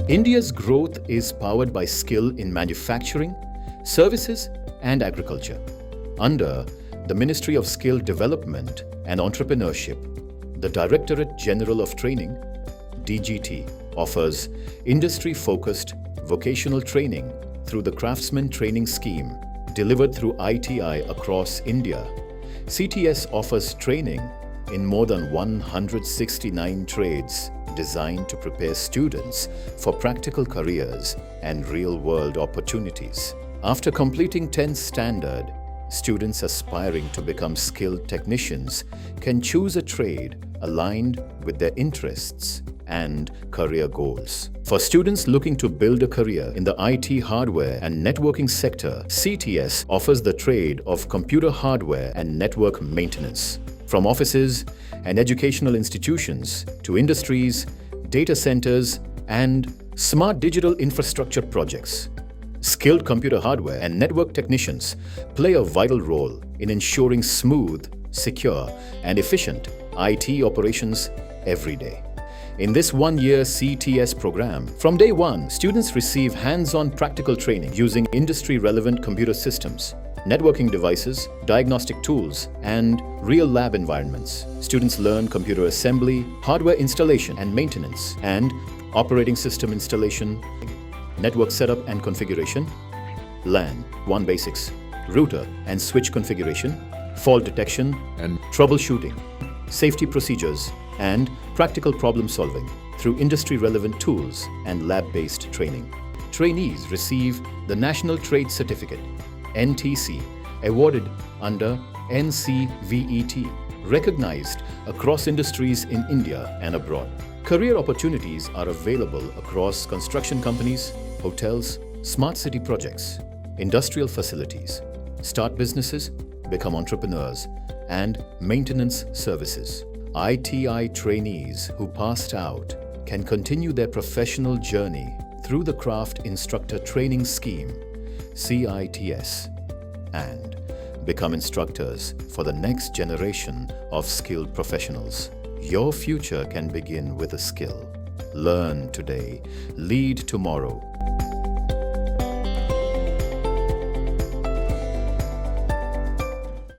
India's growth is powered by skill in manufacturing, services, and agriculture. Under the Ministry of Skill Development and Entrepreneurship, the Directorate General of Training, DGT, offers industry-focused vocational training through the Craftsman Training Scheme delivered through ITI across India. CTS offers training in more than 169 trades designed to prepare students for practical careers and real-world opportunities. After completing 10th standard, students aspiring to become skilled technicians can choose a trade aligned with their interests and career goals. For students looking to build a career in the IT hardware and networking sector, CTS offers the trade of computer hardware and network maintenance. From offices and educational institutions to industries, data centers, and smart digital infrastructure projects, skilled computer hardware and network technicians play a vital role in ensuring smooth, secure, and efficient IT operations every day. In this one-year CTS program, from day one, students receive hands-on practical training using industry-relevant computer systems, networking devices, diagnostic tools, and real lab environments. Students learn computer assembly, hardware installation and maintenance, and operating system installation, network setup and configuration, LAN, WAN basics, router and switch configuration, fault detection and troubleshooting, safety procedures, and practical problem solving through industry-relevant tools and lab-based training. Trainees receive the National Trade Certificate, NTC, awarded under NCVET, recognized across industries in India and abroad. Career opportunities are available across construction companies, hotels, smart city projects, industrial facilities, start businesses, become entrepreneurs, and maintenance services. ITI trainees who passed out can continue their professional journey through the Craft Instructor Training Scheme, CITS, and become instructors for the next generation of skilled professionals. Your future can begin with a skill. Learn today, lead tomorrow,